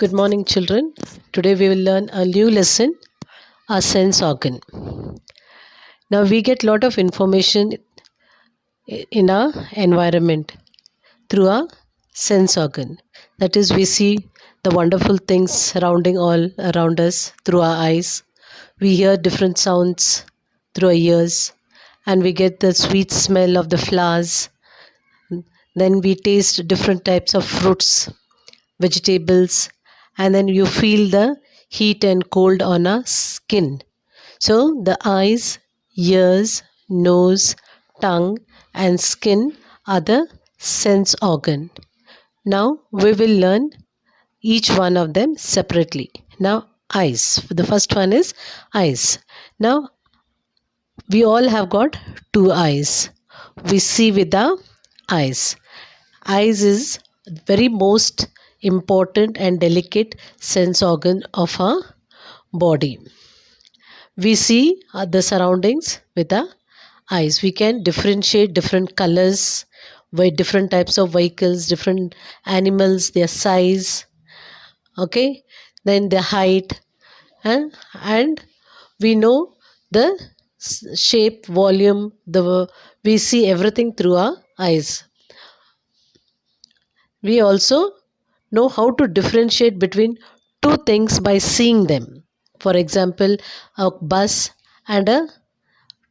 Good morning, children. Today we will learn a new lesson, a sense organ. Now we get lot of information in our environment through our sense organ. That is, we see the wonderful things surrounding all around us through our eyes. We hear different sounds through our ears, and we get the sweet smell of the flowers. Then we taste different types of fruits, vegetables, and then you feel the heat and cold on our skin. So the eyes, ears, nose, tongue, and skin are the sense organ. Now we will learn each one of them separately. Now eyes. The first one is eyes. Now we all have got two eyes. We see with our eyes. Eyes is very most important and delicate sense organ of our body. We see the surroundings with our eyes. We can differentiate different colors with different types of vehicles, different animals, their size, okay, then their height, and we know the shape, volume, we see everything through our eyes. We also know how to differentiate between two things by seeing them. For example, a bus and a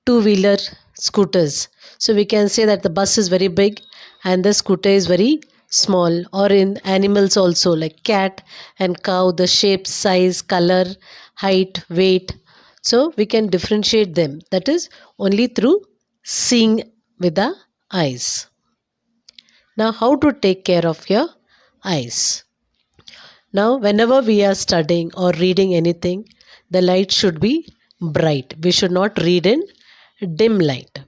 two-wheeler scooters. So we can say that the bus is very big and the scooter is very small. Or in animals also, like cat and cow, the shape, size, color, height, weight. So we can differentiate them. That is only through seeing with the eyes. Now, how to take care of your eyes? Now, whenever we are studying or reading anything, the light should be bright. We should not read in dim light.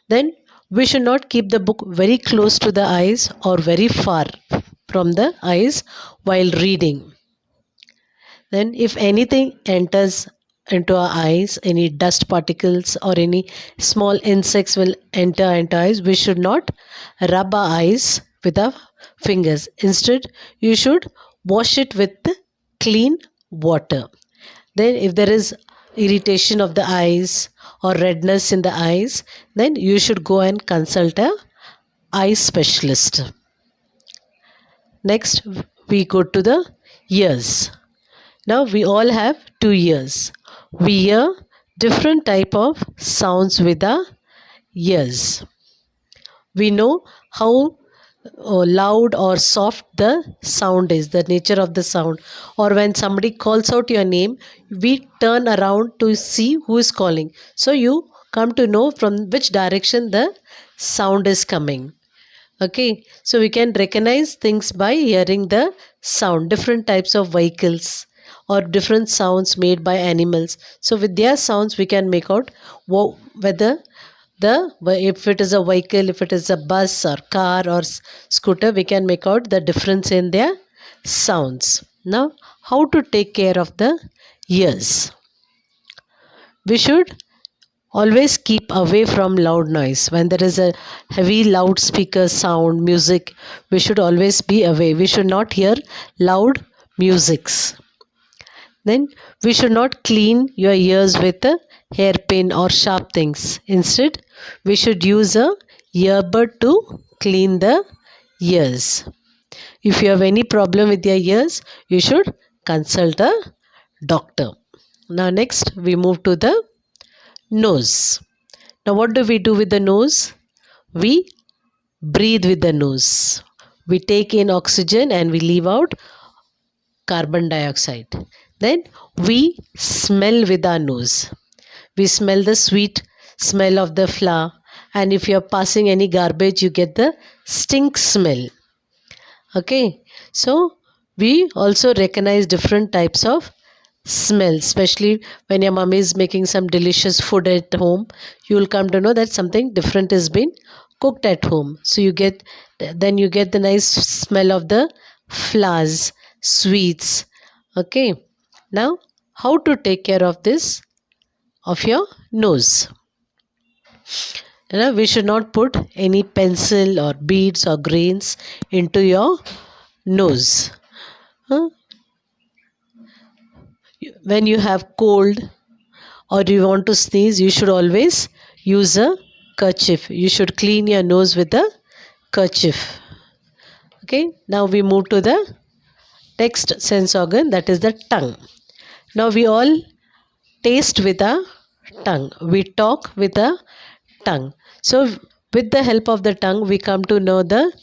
Then, we should not keep the book very close to the eyes or very far from the eyes while reading. Then, if anything enters into our eyes, any dust particles or any small insects will enter into eyes, we should not rub our eyes with our fingers. Instead, you should wash it with clean water. Then, if there is irritation of the eyes or redness in the eyes, then you should go and consult a eye specialist. Next, we go to the ears. Now we all have two ears. We hear different type of sounds with our ears. We know how loud or soft the sound is, the nature of the sound. Or when somebody calls out your name, we turn around to see who is calling. So you come to know from which direction the sound is coming. Okay, so we can recognize things by hearing the sound, different types of vehicles or different sounds made by animals. So with their sounds, we can make out whether if it is a vehicle, if it is a bus or car or scooter, we can make out the difference in their sounds. Now, how to take care of the ears? We should always keep away from loud noise. When there is a heavy loudspeaker sound, music, we should always be away. We should not hear loud musics. Then we should not clean your ears with a hairpin or sharp things. Instead, we should use a earbud to clean the ears. If you have any problem with your ears, you should consult a doctor. Now next we move to the nose. Now what do we do with the nose? We breathe with the nose. We take in oxygen and we leave out carbon dioxide. Then we smell with our nose. We smell the sweet smell of the flower, and if you're passing any garbage, you get the stink smell. Okay, so we also recognize different types of smell, especially when your mummy is making some delicious food at home. You will come to know that something different has been cooked at home. So you get the nice smell of the flowers, sweets. Okay, now how to take care of this of your nose? We should not put any pencil or beads or grains into your nose. Huh? When you have cold or you want to sneeze, you should always use a kerchief. You should clean your nose with a kerchief. Okay, now we move to the next sense organ, that is the tongue. Now we all taste with a tongue. We talk with a tongue. So with the help of the tongue, we come to know the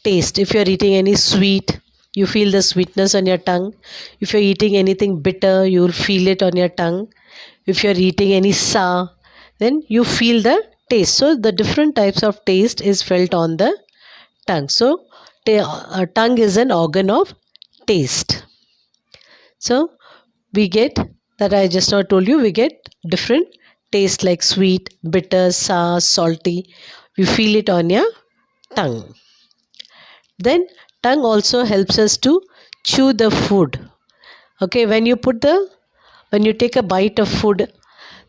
taste. If you're eating any sweet, you feel the sweetness on your tongue. If you're eating anything bitter, you'll feel it on your tongue. If you're eating any sour, then you feel the taste. So the different types of taste is felt on the tongue. So tongue is an organ of taste. So we get, that I just now told you, we get different taste like sweet, bitter, sour, salty. We feel it on your tongue. Then tongue also helps us to chew the food. Okay, when you take a bite of food,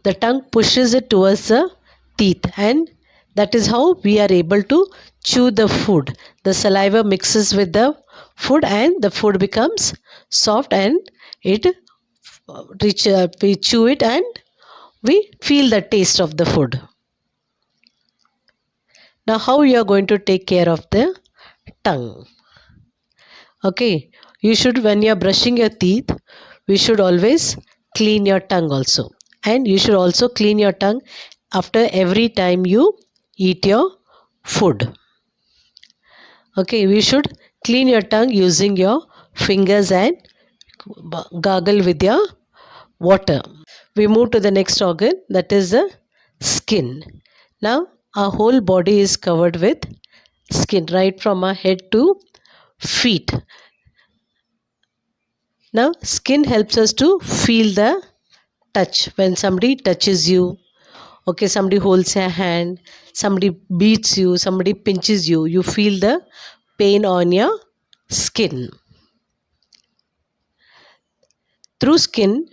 the tongue pushes it towards the teeth, and that is how we are able to chew the food. The saliva mixes with the food and the food becomes soft, and it we chew it and we feel the taste of the food. Now how you are going to take care of the tongue? Okay, you should, when you are brushing your teeth, we should always clean your tongue also. And you should also clean your tongue after every time you eat your food. Okay, we should clean your tongue using your fingers and gargle with your water. We move to the next organ, that is the skin. Now our whole body is covered with skin, right from our head to feet. Now skin helps us to feel the touch. When somebody touches you, okay, somebody holds your hand, somebody beats you, somebody pinches you, you feel the pain on your skin. Through skin,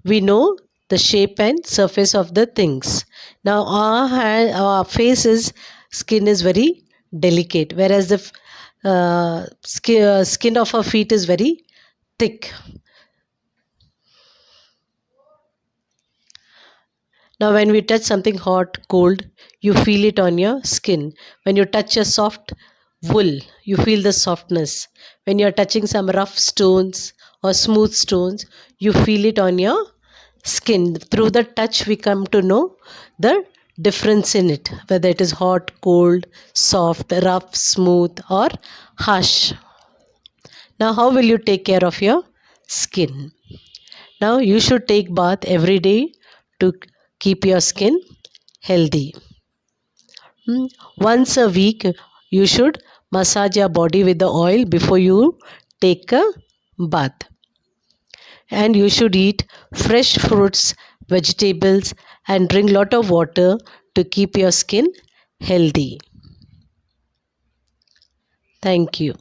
we know the shape and surface of the things. Now our face's skin is very delicate, whereas the skin of our feet is very thick. Now when we touch something hot, cold, you feel it on your skin. When you touch a soft wool, you feel the softness. When you are touching some rough stones or smooth stones, you feel it on your skin. Through the touch, we come to know the difference in it, whether it is hot, cold, soft, rough, smooth, or harsh. Now how will you take care of your skin? Now you should take bath every day to keep your skin healthy. Once a week you should massage your body with the oil before you take a bath. And you should eat fresh fruits, vegetables, and drink lot of water to keep your skin healthy. Thank you.